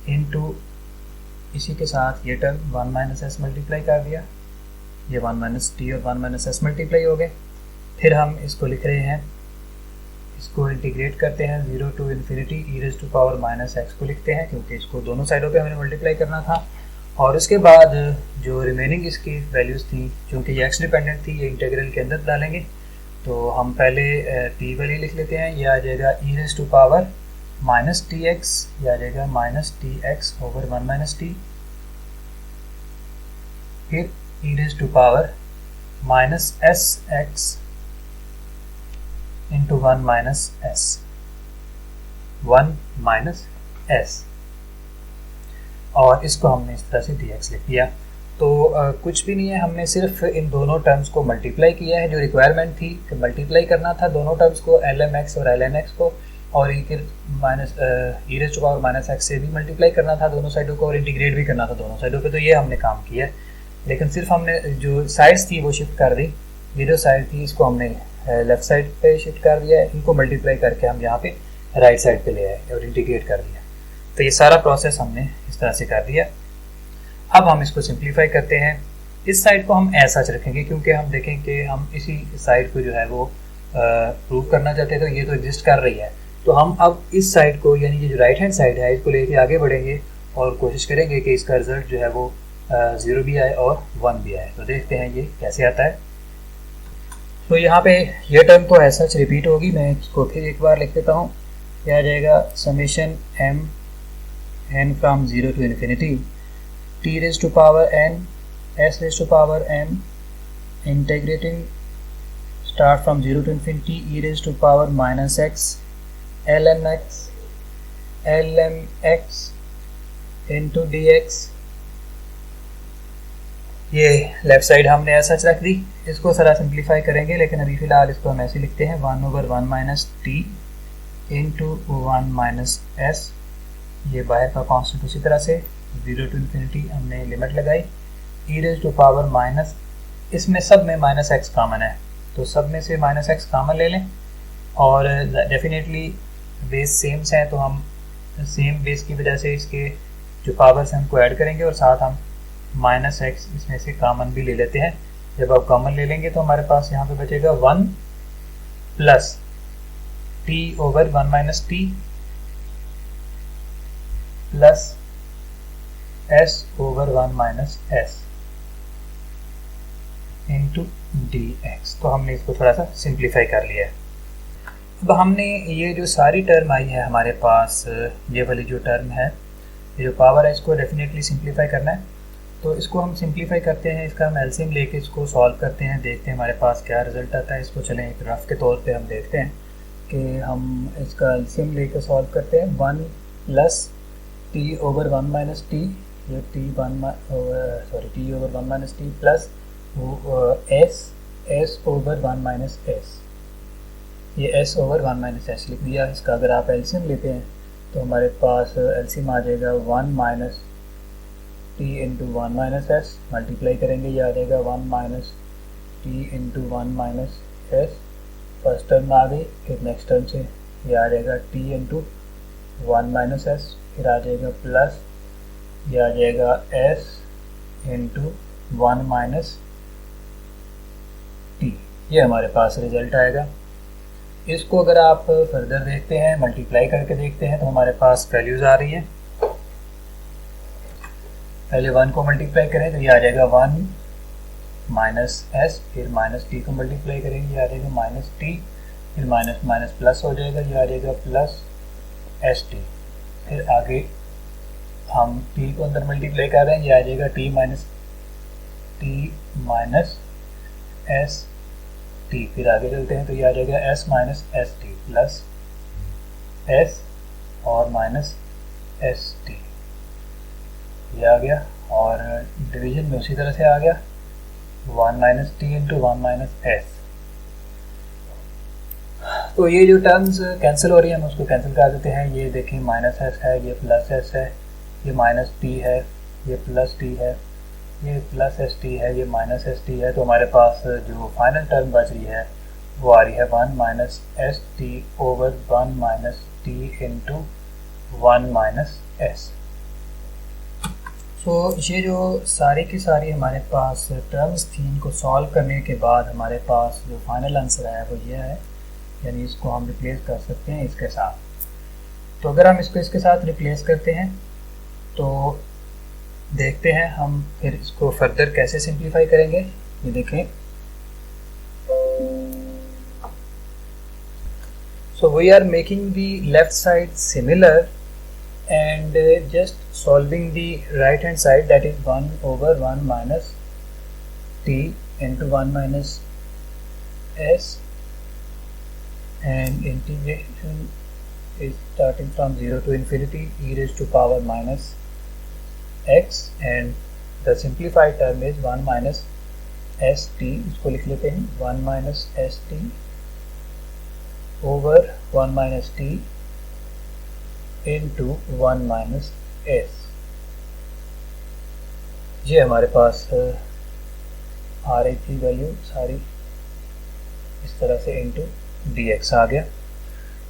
इनटू इसी के साथ ये टर्म 1 माइनस एस मल्टीप्लाई कर दिया, ये 1 माइनस टी और 1 माइनस एस मल्टीप्लाई हो गए। फिर हम इसको लिख रहे हैं, इसको इंटीग्रेट करते हैं 0 to infinity e raise to power minus x को लिखते हैं, क्योंकि इसको दोनों साइडों पे हमें मल्टीप्लाई करना था। और उसके बाद जो रिमेनिंग इसकी वैल्यूज़ थी, चूँकि ये एक्स डिपेंडेंट थी, ये इंटीग्रल के अंदर डालेंगे। तो हम पहले टी वैल्यू लिख लेते हैं, यह आ जाएगा e raise to power minus t x, यह आ जाएगा minus t x over 1 minus t, फिर e raise to power minus s x into 1 minus s, 1 minus s, और इसको हमने इस तरह से dx लिख दिया। तो कुछ भी नहीं है, हमने सिर्फ इन दोनों टर्म्स को मल्टीप्लाई किया है। जो रिक्वायरमेंट थी कि मल्टीप्लाई करना था दोनों टर्म्स को, lm x और ln x को, और e के minus e raise to power minus x से भी मल्टीप्लाई करना था दोनों साइडों को और इंटीग्रेट भी करना था दोनों साइडों पे, तो ये हमने काम किया है। लेकिन सिर्फ हमने जो साइड्स थी वो शिफ्ट कर दी, ये जो साइड थी इसको हमने लेफ़्ट साइड पे शिफ्ट कर दिया है, इनको मल्टीप्लाई करके हम यहाँ पे राइट साइड पे ले आए और इंटीग्रेट कर दिया। तो ये सारा प्रोसेस हमने इस तरह से कर दिया। अब हम इसको सिंप्लीफाई करते हैं। इस साइड को हम ऐसा रखेंगे क्योंकि हम देखें कि हम इसी साइड को जो है वो प्रूव करना चाहते हैं, तो ये तो एग्जिस्ट कर रही है। तो हम अब इस साइड को यानी ये जो राइट हैंड साइड है इसको लेके आगे बढ़ेंगे और कोशिश करेंगे कि इसका रिजल्ट जो है वो 0 भी आए और 1 भी आए। तो देखते हैं ये कैसे आता है। तो यहाँ पे ये टर्म तो ऐसा रिपीट होगी, मैं इसको फिर एक बार लिख देता हूँ। क्या आ जाएगा, summation m n from 0 to infinity t raise to power n s raise to power m integrating start from 0 to infinity e raise to power minus x ln x into dx। ये left side हमने ऐसा रख दी, इसको सारा simplify करेंगे, लेकिन अभी फ़िलहाल इसको हम ऐसे लिखते हैं 1/1 minus t into 1 minus s. ये बाहर का कॉन्स्टेंट उसी तरह से 0 टू इन्फिनिटी हमने लिमिट लगाई, e raise to power minus, इसमें सब में माइनस एक्स कॉमन है तो सब में से माइनस एक्स कॉमन ले लें और डेफिनेटली बेस सेम से हैं तो हम सेम बेस की वजह से इसके जो पावर्स हैं उनको ऐड करेंगे और साथ हम माइनस एक्स इसमें से कॉमन भी ले लेते हैं। जब आप कॉमन ले लेंगे तो हमारे पास यहाँ पे बचेगा 1 plus t over 1 minus t plus s over 1 minus S into D x. तो हमने इसको थोड़ा सा सिंप्लीफाई कर लिया है। अब हमने ये जो सारी टर्म आई है हमारे पास, ये वाली जो टर्म है, ये जो पावर है, इसको डेफिनेटली सिंप्लीफाई करना है। तो इसको हम सिंप्लीफाई करते हैं, इसका हम एलसीएम लेके इसको सॉल्व करते हैं, देखते हैं हमारे पास क्या रिजल्ट आता है। इसको चलें एक रफ के तौर पे हम देखते हैं कि हम इसका एलसीएम लेके सॉल्व करते हैं। 1 plus t over 1 minus t, ये t over 1 minus t plus s over 1 minus s, ये एस ओवर 1 माइनस एस लिख दिया। इसका अगर आप एलसीएम लेते हैं तो हमारे पास एलसीएम आ जाएगा 1 minus t into 1 minus s, multiply करेंगे ये आ जाएगा 1 minus t into 1 minus s. First term आ गई, फिर नेक्स्ट टर्म से ये आ जाएगा टी इंटू 1 माइनस एस, फिर आ जाएगा प्लस ये आ जाएगा एस इंटू 1 माइनस टी। ये हमारे पास रिजल्ट आएगा। इसको अगर आप फर्दर देखते हैं, मल्टीप्लाई करके देखते हैं, तो हमारे पास वैल्यूज़ आ रही है। पहले 1 को मल्टीप्लाई करें तो ये आ जाएगा 1 माइनस एस, फिर माइनस टी को मल्टीप्लाई करेंगे ये आ जाएगा माइनस टी, फिर माइनस माइनस प्लस हो जाएगा, ये आ जाएगा प्लस एस टी। फिर आगे हम टी को अंदर मल्टीप्लाई कर रहे हैं, ये आ जाएगा टी माइनस एस टी। फिर आगे चलते हैं तो ये आ जाएगा S minus s t plus S और माइनस एस टी, ये आ गया। और डिवीजन में उसी तरह से आ गया 1 minus t into 1 minus S. तो ये जो टर्म्स कैंसिल हो रही है हम उसको कैंसिल कर देते हैं। ये देखें माइनस एस है, ये प्लस एस है, ये माइनस टी है, ये प्लस टी है, ये प्लस एस टी है, ये माइनस एस टी है। तो हमारे पास जो फाइनल टर्म बच रही है वो आ रही है 1 minus s T over 1 minus t into 1 minus S. तो ये जो सारी की सारी हमारे पास टर्म्स थी, इनको सॉल्व करने के बाद हमारे पास जो फाइनल आंसर आया वो ये है, यानी इसको हम रिप्लेस कर सकते हैं इसके साथ। तो अगर हम इसको इसके साथ रिप्लेस करते हैं तो देखते हैं हम फिर इसको फर्दर कैसे सिंप्लीफाई करेंगे। ये देखें, so we are making the left side similar and just solving the right hand side, that is 1 over 1 minus t into 1 minus s, and integration is starting from 0 to infinity e raised to power minus x, and the simplified term is 1 minus st, इसको लिख लेते हैं 1 minus st over 1 minus t into 1 minus s. ये हमारे पास आ रही थी value सारी इस तरह से इंटू डी एक्स आ गया।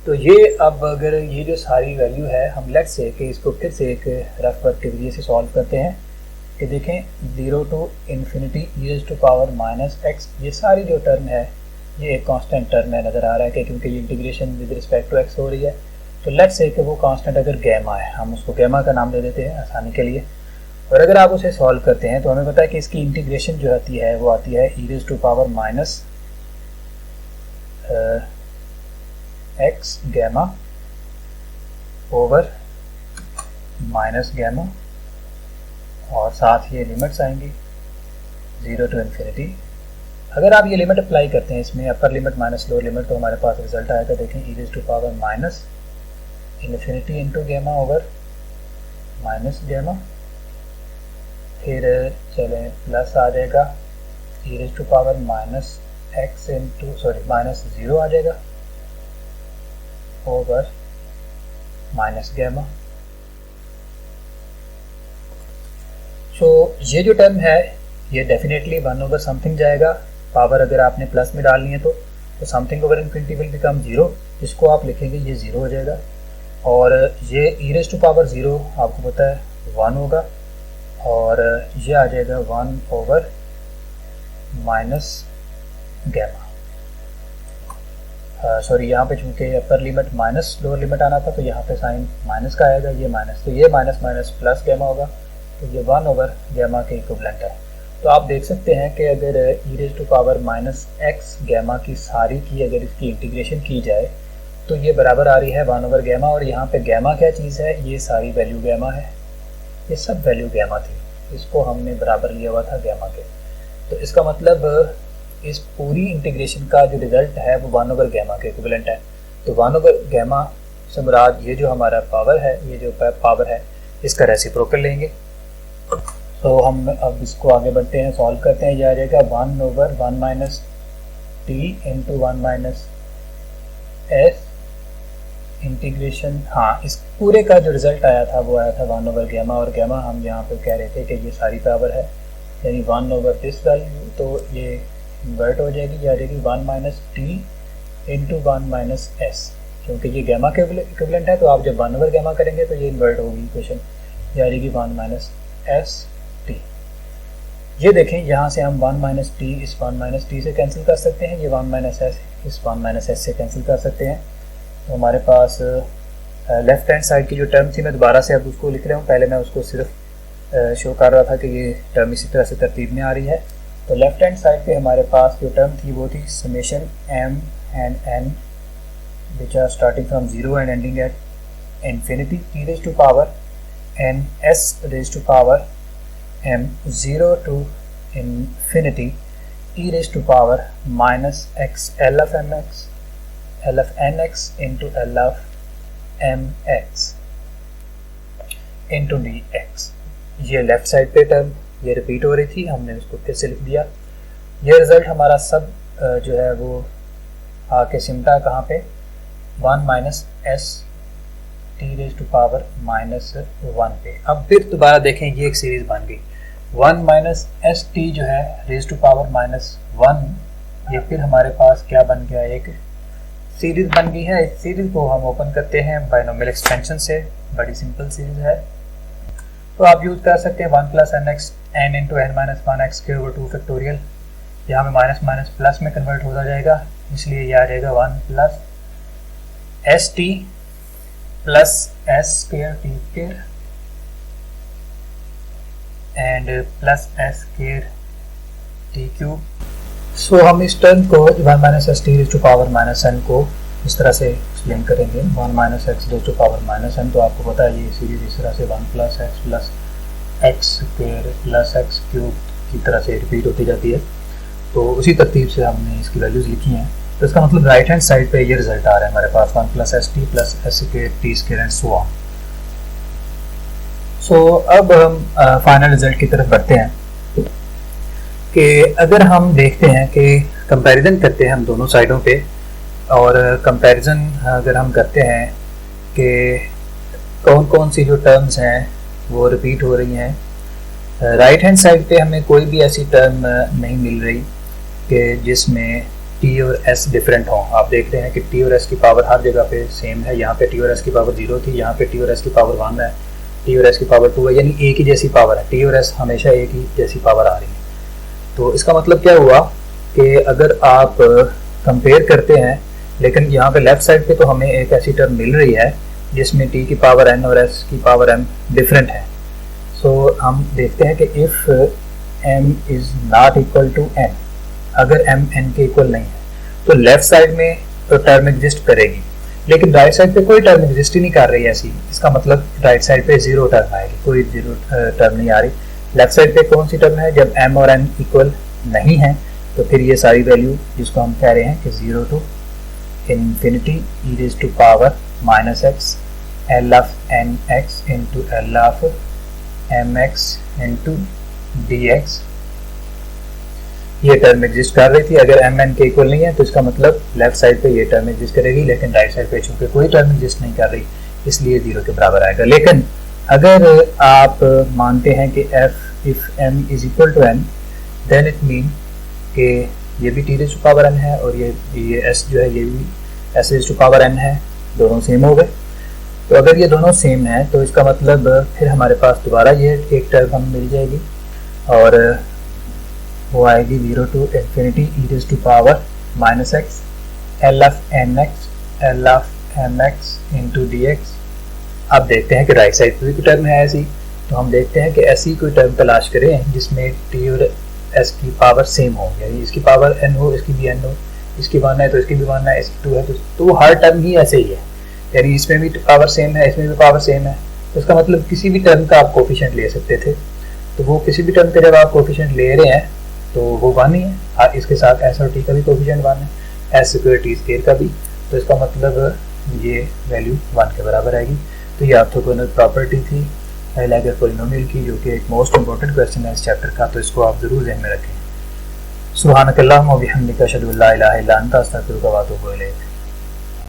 तो ये अब अगर ये जो सारी वैल्यू है हम लेट्स से कि इसको फिर से एक रफ वर्क के जरिए से सॉल्व करते हैं कि देखें 0 to infinity e raise to power minus x, ये सारी जो टर्म है ये एक कांस्टेंट टर्म है, नज़र आ रहा है कि क्योंकि ये integration with respect to x हो रही है। तो लेट्स से कि वो कांस्टेंट अगर गैमा है, हम उसको गैमा का नाम दे देते हैं आसानी के लिए। और अगर आप उसे सॉल्व करते हैं तो हमें पता है कि इसकी इंटीग्रेशन जो आती है वो आती है e raise to power minus x gamma over minus gamma, और साथ ये लिमिट्स आएंगी 0 टू इन्फिनिटी। अगर आप ये लिमिट अप्लाई करते हैं इसमें, upper limit minus lower limit, तो हमारे पास रिजल्ट आएगा देखें e raise to power minus infinity into gamma over minus gamma, फिर चलें प्लस आ जाएगा e raise to power minus x into minus 0 आ जाएगा ओवर माइनस गैमा। सो ये जो टर्म है ये डेफिनेटली 1 ओवर समथिंग जाएगा, पावर अगर आपने प्लस में डालनी है तो something over infinity will become 0, जिसको आप लिखेंगे ये 0 हो जाएगा। और ये ई रेज़ टू पावर 0 आपको पता है 1 होगा, और ये आ जाएगा 1 ओवर माइनस गैमा। सॉरी, यहाँ पे चूँकि अपर लिमिट माइनस लोअर लिमिट आना था तो यहाँ पे साइन माइनस का आएगा, ये माइनस, तो ये माइनस माइनस प्लस गैमा होगा, तो ये 1 ओवर गैमा के इक्विवेलेंट है। तो आप देख सकते हैं कि अगर e raise to power minus x gamma की सारी की अगर इसकी इंटीग्रेशन की जाए तो ये बराबर आ रही है 1 ओवर गैमा। और यहाँ पे गैमा क्या चीज़ है, ये सारी वैल्यू गैमा है, ये सब वैल्यू गैमा थी, इसको हमने बराबर लिया हुआ था गैमा के। तो इसका मतलब इस पूरी इंटीग्रेशन का जो रिजल्ट है वो 1 ओवर गैमा के इक्विवेलेंट है। तो 1 ओवर गैमा से मुराद ये जो हमारा पावर है, ये जो पावर है इसका रेसिप्रोकल लेंगे। तो हम अब इसको आगे बढ़ते हैं, सॉल्व करते हैं। यह आ जाएगा 1 over 1 minus t into 1 minus S integration. हाँ, इस पूरे का जो रिजल्ट आया था वो आया था 1 ओवर गैमा, और गैमा हम यहाँ पे कह रहे थे कि ये सारी पावर है, यानी 1 ओवर दिस वैल्यू, तो ये इन्वर्ट हो जाएगी, ये आ जाएगी 1 minus t into 1 minus S, क्योंकि ये गैमा के इक्विवेलेंट है। तो आप जब 1 ओवर गैमा करेंगे तो ये इन्वर्ट होगी इक्वेशन, ये आ जाएगी 1 माइनस एस टी। ये देखें यहाँ से हम 1 माइनस टी इस 1 माइनस टी से कैंसिल कर सकते हैं, ये 1 माइनस एस इस 1 माइनस एस से कैंसिल कर सकते हैं। तो हमारे पास लेफ्ट हैंड साइड की जो टर्म थी, मैं दोबारा से अब उसको लिख रहा हूँ, पहले मैं उसको सिर्फ शो कर रहा था कि ये टर्म इसी तरह से तरतीब में आ रही है। तो लेफ्ट हैंड साइड पे हमारे पास जो टर्म थी वो थी summation m and n which are starting from 0 and ending at infinity, t raise to power n s raise to power m 0 to infinity e raised to power minus x l of mx l of nx into l of mx into dx। ये left side पे term ये repeat हो रही थी, हमने उसको फिर से लिख दिया। ये रिजल्ट हमारा सब जो है वो आके सिमटा कहाँ पे 1 minus s t raise to power minus 1 पे। अब फिर दोबारा देखें ये एक सीरीज बन गई, 1 माइनस एस टी जो है रेज़ टू पावर माइनस 1, ये फिर हमारे पास क्या बन गया, एक सीरीज बन गई है। इस सीरीज को हम ओपन करते हैं बाइनोमियल एक्सपेंशन से, बड़ी सिंपल सीरीज है। तो आप यूज कर सकते हैं 1 plus n x n into n minus 1 x square over 2 factorial, यहाँ में माइनस माइनस प्लस में कन्वर्ट हो जाएगा, इसलिए यह आ जाएगा 1 plus s t plus s square t square and plus s square t cube. So हम इस टर्म को 1 minus s t raise to power minus n को इस तरह से एक्सप्लेन करेंगे, 1 minus x raise to power minus n. तो आपको पता है ये सीरीज इस तरह से 1 plus x square plus x cube की तरह से रिपीट होती जाती है। तो उसी तरतीब से हमने इसकी वैल्यूज़ लिखी हैं। तो इसका मतलब राइट हैंड साइड पे ये रिजल्ट आ रहा है हमारे पास 1 plus s t plus s square t square and so on. So अब हम फाइनल रिजल्ट की तरफ बढ़ते हैं कि अगर हम देखते हैं कि कंपैरिजन करते हैं हम दोनों साइडों पे, और कंपैरिजन अगर हम करते हैं कि कौन कौन सी जो टर्म्स हैं वो रिपीट हो रही हैं। राइट हैंड साइड पे हमें कोई भी ऐसी टर्म नहीं मिल रही कि जिसमें टी और एस डिफरेंट हों। आप देख रहे हैं कि टी और एस की पावर हर जगह पे सेम है। यहाँ पे टी और एस की पावर 0 थी, यहाँ पे टी और एस की पावर 1 है, टी और एस की पावर 2 है, यानी एक ही जैसी पावर है। टी और एस हमेशा एक ही जैसी पावर आ रही है। तो इसका मतलब क्या हुआ कि अगर आप कंपेयर करते हैं, लेकिन यहाँ पे लेफ्ट साइड पे तो हमें एक ऐसी टर्म मिल रही है जिसमें टी की पावर n और s की पावर m डिफरेंट है। सो हम देखते हैं कि if m is not equal to n, अगर m n के इक्वल नहीं है तो लेफ्ट साइड में तो टर्म एग्जिस्ट करेगी, लेकिन राइट साइड पे कोई टर्म एग्जिस्ट ही नहीं कर रही है ऐसी। इसका मतलब राइट साइड पे 0 टर्म आएगी, कोई 0 टर्म नहीं आ रही। लेफ्ट साइड पे कौन सी टर्म है? जब m और n इक्वल नहीं है तो फिर ये सारी वैल्यू जिसको हम कह रहे हैं कि 0 to infinity e raised to power minus x L of nx into L of mx into dx, ये टर्म एग्जिस्ट कर रही थी। अगर m n के इक्वल नहीं है तो इसका मतलब लेफ्ट साइड पे ये टर्म एग्जिस्ट करेगी, लेकिन राइट साइड पे चूंकि कोई टर्म एग्जिस्ट नहीं कर रही इसलिए 0 के बराबर आएगा। लेकिन अगर आप मानते हैं कि if m is equal to n, then it mean कि ये भी t raise to power n है और ये s जो है ये भी s raise to power n है, दोनों सेम हो गए। तो अगर ये दोनों सेम है तो इसका मतलब फिर हमारे पास दोबारा ये एक टर्म हमें मिल जाएगी और वो आएगी 0 to infinity e raise to power minus x L of nx L of mx into dx। अब देखते हैं कि राइट साइड पे भी कोई टर्म है ऐसी, तो हम देखते हैं कि ऐसी कोई टर्म तलाश करें जिसमें टी और एस की पावर सेम हो, यानी इसकी पावर n हो, इसकी भी n हो, इसकी 1 है तो इसकी भी 1 है, इसकी 2 है तो हर टर्म ही ऐसे ही है, यानी इसमें भी पावर सेम है, इसमें भी पावर सेम है। तो इसका मतलब किसी भी टर्म का आप कोफिशिएंट ले सकते थे, तो वो किसी भी टर्म का जब आप कोफिशिएंट ले रहे हैं तो वो 1 ही है। इसके साथ एस और टी का भी कोफिशिएंट 1 है, एस स्क्वायर टी स्क्वायर का भी, तो इसका मतलब ये वैल्यू 1 के बराबर आएगी। तो ये ऑर्थोगोनल प्रॉपर्टी थी हाइलाइटर पॉलिनोमियल की, जो कि एक मोस्ट इंपॉर्टेंट क्वेश्चन है इस चैप्टर का, तो इसको आप ज़रूर ध्यान में रखें। सुब्हानक अल्लाहुम्मा व बिहम्दिका अशहदु अल्ला इलाहा इल्ला अंता अस्तगफिरुका व अतूबु इलैक।